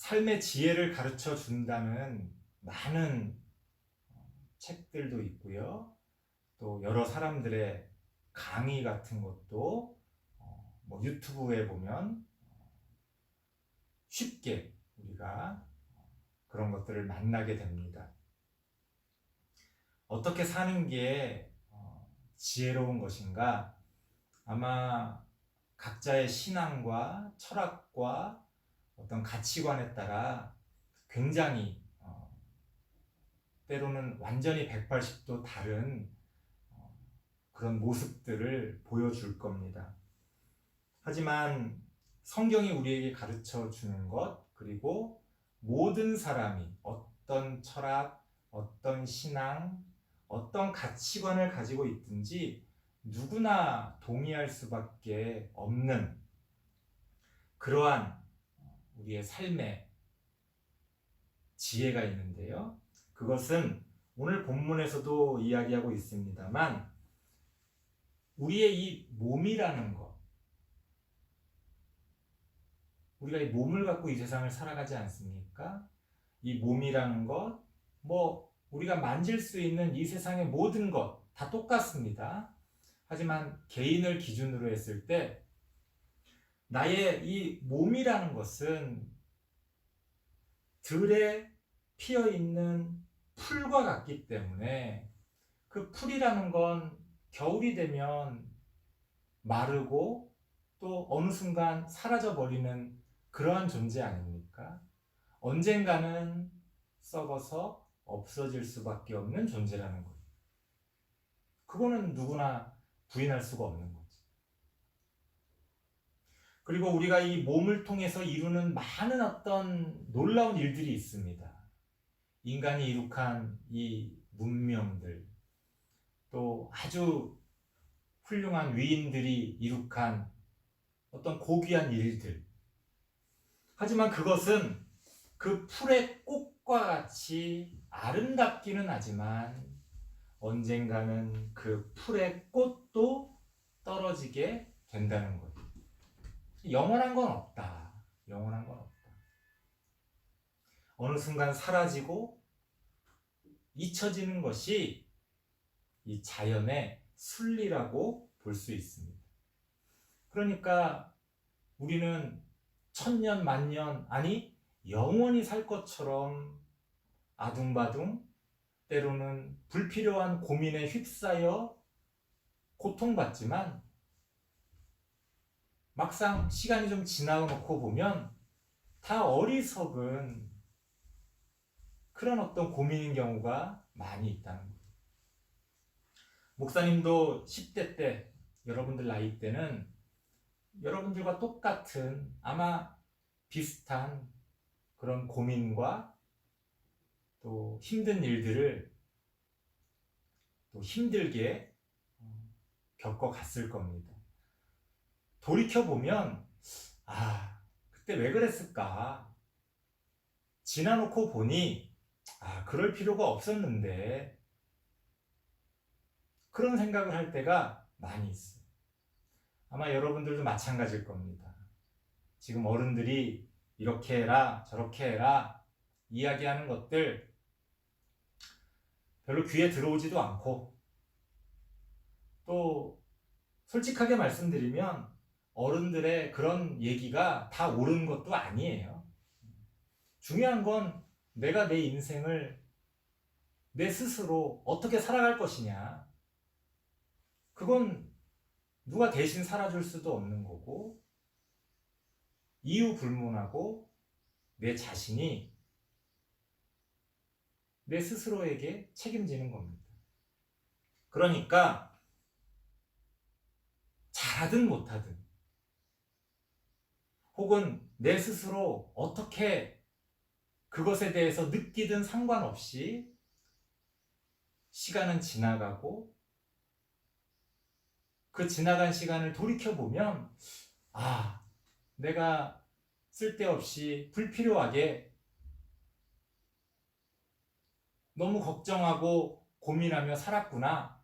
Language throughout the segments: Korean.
삶의 지혜를 가르쳐 준다는 많은 책들도 있고요. 또 여러 사람들의 강의 같은 것도 뭐 유튜브에 보면 쉽게 우리가 그런 것들을 만나게 됩니다. 어떻게 사는 게 지혜로운 것인가? 아마 각자의 신앙과 철학과 어떤 가치관에 따라 굉장히 때로는 완전히 180도 다른 그런 모습들을 보여줄 겁니다. 하지만 성경이 우리에게 가르쳐 주는 것, 그리고 모든 사람이 어떤 철학, 어떤 신앙, 어떤 가치관을 가지고 있든지 누구나 동의할 수밖에 없는 그러한 우리의 삶의 지혜가 있는데요. 그것은 오늘 본문에서도 이야기하고 있습니다만 우리의 이 몸이라는 것, 우리가 이 몸을 갖고 이 세상을 살아가지 않습니까? 이 몸이라는 것, 우리가 만질 수 있는 이 세상의 모든 것 다 똑같습니다. 하지만 개인을 기준으로 했을 때 나의 이 몸이라는 것은 들에 피어있는 풀과 같기 때문에 그 풀이라는 건 겨울이 되면 마르고 또 어느 순간 사라져버리는 그러한 존재 아닙니까? 언젠가는 썩어서 없어질 수밖에 없는 존재라는 거예요. 그거는 누구나 부인할 수가 없는 거지. 그리고 우리가 이 몸을 통해서 이루는 많은 어떤 놀라운 일들이 있습니다. 인간이 이룩한 이 문명들, 또 아주 훌륭한 위인들이 이룩한 어떤 고귀한 일들. 하지만 그것은 그 풀의 꽃과 같이 아름답기는 하지만 언젠가는 그 풀의 꽃도 떨어지게 된다는 거예요. 영원한 건 없다. 영원한 건 없다. 어느 순간 사라지고 잊혀지는 것이 이 자연의 순리라고 볼 수 있습니다. 그러니까 우리는 천년, 만년, 아니 영원히 살 것처럼 아둥바둥 때로는 불필요한 고민에 휩싸여 고통받지만 막상 시간이 좀 지나고 보면 다 어리석은 그런 어떤 고민인 경우가 많이 있다는 거예요. 목사님도 10대 때, 여러분들 나이 때는 여러분들과 똑같은 아마 비슷한 그런 고민과 또 힘든 일들을 또 힘들게 겪어갔을 겁니다. 돌이켜보면 그때 왜 그랬을까? 지나놓고 보니 그럴 필요가 없었는데 그런 생각을 할 때가 많이 있어요. 아마 여러분들도 마찬가지일 겁니다. 지금 어른들이 이렇게 해라 저렇게 해라 이야기하는 것들 별로 귀에 들어오지도 않고, 또 솔직하게 말씀드리면 어른들의 그런 얘기가 다 옳은 것도 아니에요. 중요한 건 내가 내 인생을 내 스스로 어떻게 살아갈 것이냐. 그건 누가 대신 살아줄 수도 없는 거고 이유 불문하고 내 자신이 내 스스로에게 책임지는 겁니다. 그러니까 잘하든 못하든 혹은 내 스스로 어떻게 그것에 대해서 느끼든 상관없이 시간은 지나가고 그 지나간 시간을 돌이켜보면 내가 쓸데없이 불필요하게 너무 걱정하고 고민하며 살았구나,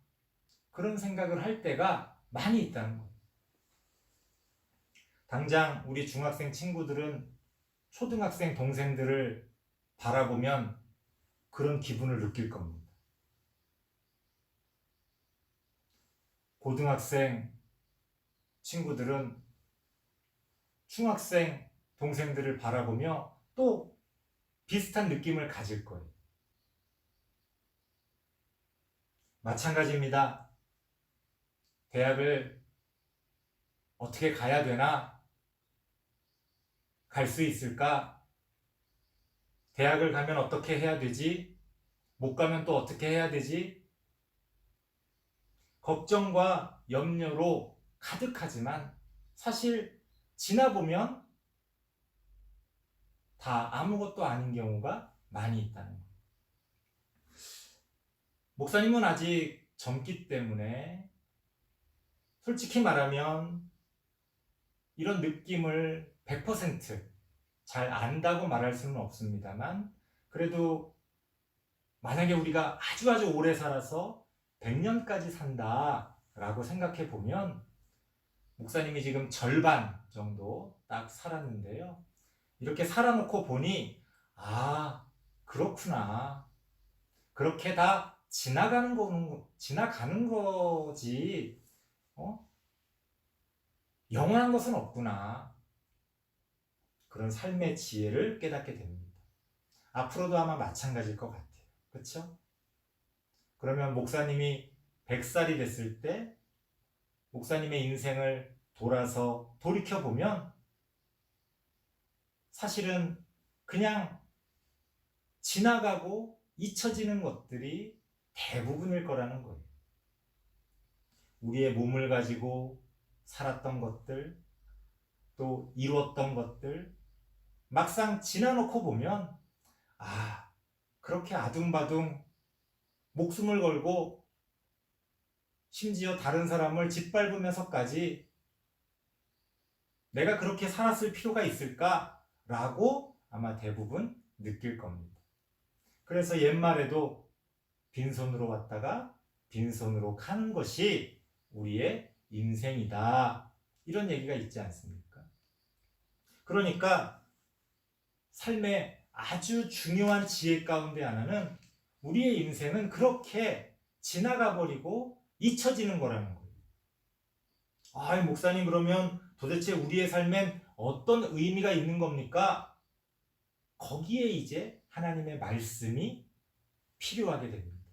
그런 생각을 할 때가 많이 있다는 거예요. 당장 우리 중학생 친구들은 초등학생 동생들을 바라보면 그런 기분을 느낄 겁니다. 고등학생 친구들은 중학생 동생들을 바라보며 또 비슷한 느낌을 가질 거예요. 마찬가지입니다. 대학을 어떻게 가야 되나? 갈 수 있을까? 대학을 가면 어떻게 해야 되지? 못 가면 또 어떻게 해야 되지? 걱정과 염려로 가득하지만 사실 지나보면 다 아무것도 아닌 경우가 많이 있다는 거예요. 목사님은 아직 젊기 때문에 솔직히 말하면 이런 느낌을 100% 잘 안다고 말할 수는 없습니다만, 그래도 만약에 우리가 아주 오래 살아서 100년까지 산다라고 생각해 보면 목사님이 지금 절반 정도 딱 살았는데요. 이렇게 살아놓고 보니 그렇구나. 그렇게 다 지나가는 거지. 영원한 것은 없구나. 그런 삶의 지혜를 깨닫게 됩니다. 앞으로도 아마 마찬가지일 것 같아요. 그렇죠? 그러면 목사님이 100살이 됐을 때 목사님의 인생을 돌이켜보면 사실은 그냥 지나가고 잊혀지는 것들이 대부분일 거라는 거예요. 우리의 몸을 가지고 살았던 것들, 또 이루었던 것들, 막상 지나놓고 보면 그렇게 아둥바둥 목숨을 걸고 심지어 다른 사람을 짓밟으면서까지 내가 그렇게 살았을 필요가 있을까라고 아마 대부분 느낄 겁니다. 그래서 옛말에도 빈손으로 왔다가 빈손으로 가는 것이 우리의 인생이다, 이런 얘기가 있지 않습니까? 그러니까 삶의 아주 중요한 지혜 가운데 하나는 우리의 인생은 그렇게 지나가 버리고 잊혀지는 거라는 거예요. 목사님, 그러면 도대체 우리의 삶엔 어떤 의미가 있는 겁니까? 거기에 이제 하나님의 말씀이 필요하게 됩니다.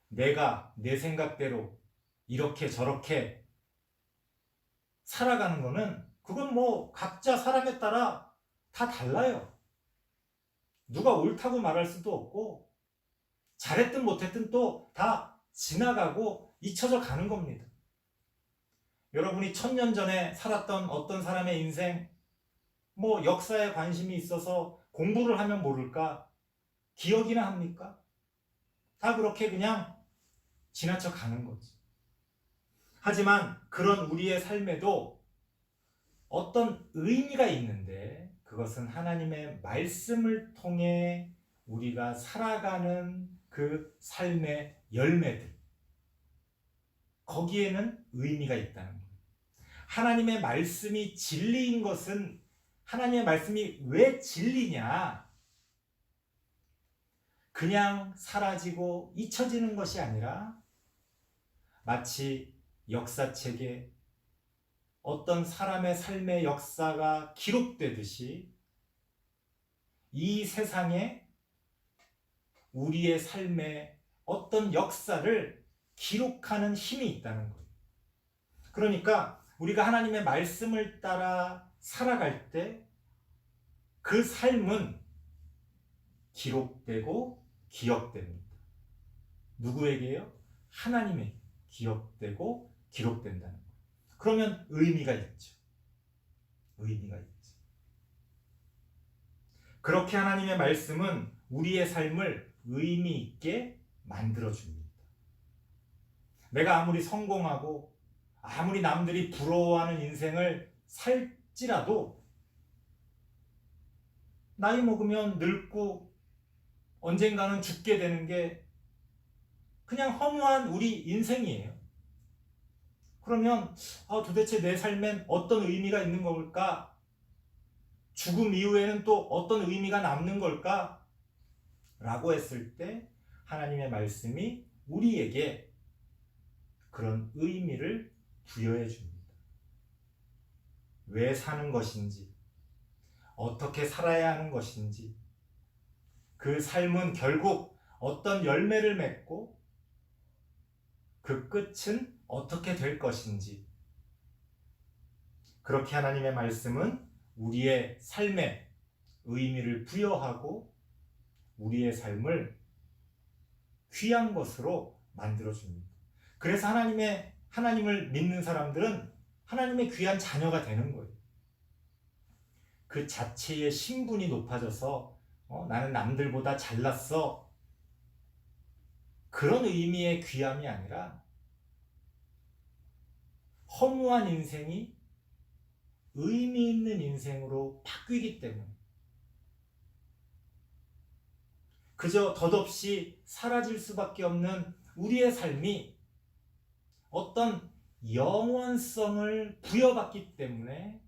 내가 내 생각대로 이렇게 저렇게 살아가는 거는 그건 각자 사람에 따라 다 달라요. 누가 옳다고 말할 수도 없고 잘했든 못했든 또 다 지나가고 잊혀져 가는 겁니다. 여러분이 1000년 전에 살았던 어떤 사람의 인생, 역사에 관심이 있어서 공부를 하면 모를까? 기억이나 합니까? 다 그렇게 그냥 지나쳐 가는 거지. 하지만 그런 우리의 삶에도 어떤 의미가 있는데 그것은 하나님의 말씀을 통해 우리가 살아가는 그 삶의 열매들, 거기에는 의미가 있다는 거예요. 하나님의 말씀이 진리인 것은, 하나님의 말씀이 왜 진리냐? 그냥 사라지고 잊혀지는 것이 아니라 마치 역사책에 어떤 사람의 삶의 역사가 기록되듯이 이 세상에 우리의 삶의 어떤 역사를 기록하는 힘이 있다는 거예요. 그러니까 우리가 하나님의 말씀을 따라 살아갈 때 그 삶은 기록되고 기억됩니다. 누구에게요? 하나님에게 기억되고 기록된다는 거예요. 그러면 의미가 있죠. 의미가 있죠. 그렇게 하나님의 말씀은 우리의 삶을 의미 있게 만들어줍니다. 내가 아무리 성공하고 아무리 남들이 부러워하는 인생을 살지라도 나이 먹으면 늙고 언젠가는 죽게 되는 게 그냥 허무한 우리 인생이에요. 그러면 도대체 내 삶엔 어떤 의미가 있는 걸까? 죽음 이후에는 또 어떤 의미가 남는 걸까? 라고 했을 때 하나님의 말씀이 우리에게 그런 의미를 부여해 줍니다. 왜 사는 것인지, 어떻게 살아야 하는 것인지, 그 삶은 결국 어떤 열매를 맺고 그 끝은 어떻게 될 것인지, 그렇게 하나님의 말씀은 우리의 삶에 의미를 부여하고 우리의 삶을 귀한 것으로 만들어줍니다. 그래서 하나님을 믿는 사람들은 하나님의 귀한 자녀가 되는 거예요. 그 자체의 신분이 높아져서 나는 남들보다 잘났어, 그런 의미의 귀함이 아니라 허무한 인생이 의미 있는 인생으로 바뀌기 때문에, 그저 덧없이 사라질 수밖에 없는 우리의 삶이 어떤 영원성을 부여받기 때문에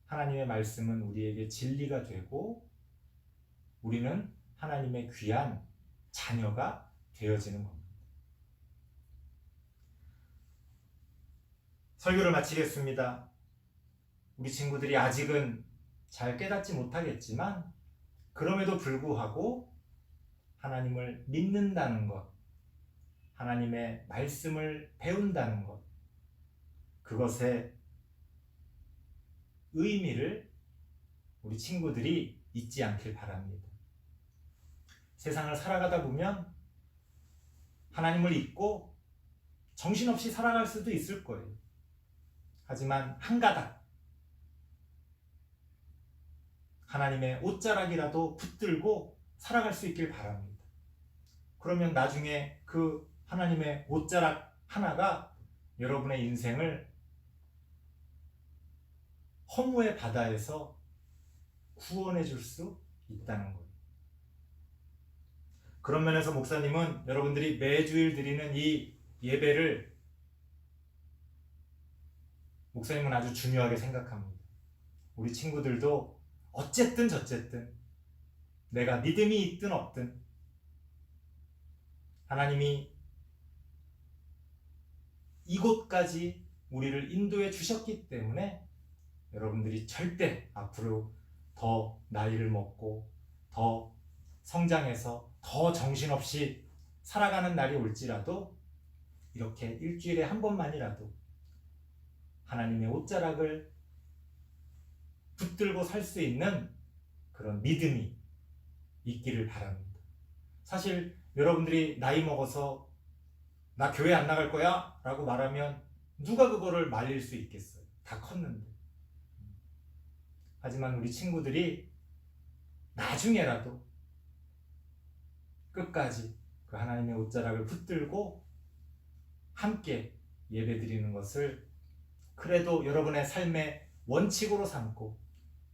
하나님의 말씀은 우리에게 진리가 되고 우리는 하나님의 귀한 자녀가 되어지는 겁니다. 설교를 마치겠습니다. 우리 친구들이 아직은 잘 깨닫지 못하겠지만 그럼에도 불구하고 하나님을 믿는다는 것, 하나님의 말씀을 배운다는 것, 그것의 의미를 우리 친구들이 잊지 않길 바랍니다. 세상을 살아가다 보면 하나님을 잊고 정신없이 살아갈 수도 있을 거예요. 하지만 한 가닥 하나님의 옷자락이라도 붙들고 살아갈 수 있길 바랍니다. 그러면 나중에 그 하나님의 옷자락 하나가 여러분의 인생을 허무의 바다에서 구원해 줄 수 있다는 거예요. 그런 면에서 목사님은 여러분들이 매주일 드리는 이 예배를 목사님은 아주 중요하게 생각합니다. 우리 친구들도 어쨌든 저쨌든 내가 믿음이 있든 없든 하나님이 이곳까지 우리를 인도해 주셨기 때문에 여러분들이 절대 앞으로 더 나이를 먹고 더 성장해서 더 정신없이 살아가는 날이 올지라도 이렇게 일주일에 한 번만이라도 하나님의 옷자락을 붙들고 살 수 있는 그런 믿음이 있기를 바랍니다. 사실 여러분들이 나이 먹어서 나 교회 안 나갈 거야 라고 말하면 누가 그거를 말릴 수 있겠어요? 다 컸는데. 하지만 우리 친구들이 나중에라도 끝까지 그 하나님의 옷자락을 붙들고 함께 예배드리는 것을 그래도 여러분의 삶의 원칙으로 삼고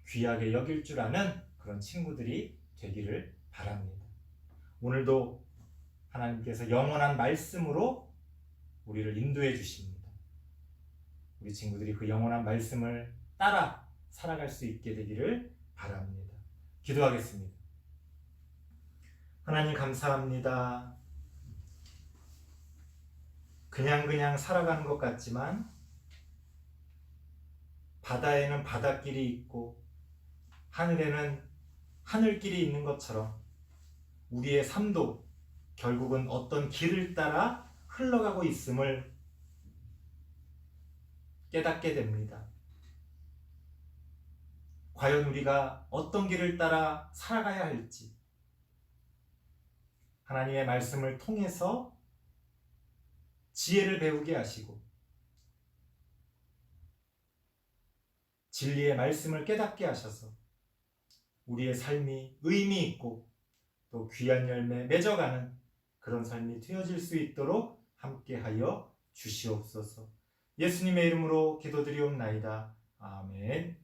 귀하게 여길 줄 아는 그런 친구들이 되기를 바랍니다. 오늘도 하나님께서 영원한 말씀으로 우리를 인도해 주십니다. 우리 친구들이 그 영원한 말씀을 따라 살아갈 수 있게 되기를 바랍니다. 기도하겠습니다. 하나님 감사합니다. 그냥 살아가는 것 같지만 바다에는 바닷길이 있고 하늘에는 하늘길이 있는 것처럼 우리의 삶도 결국은 어떤 길을 따라 흘러가고 있음을 깨닫게 됩니다. 과연 우리가 어떤 길을 따라 살아가야 할지 하나님의 말씀을 통해서 지혜를 배우게 하시고 진리의 말씀을 깨닫게 하셔서 우리의 삶이 의미 있고 또 귀한 열매 맺어가는 그런 삶이 되어질 수 있도록 함께하여 주시옵소서. 예수님의 이름으로 기도드리옵나이다. 아멘.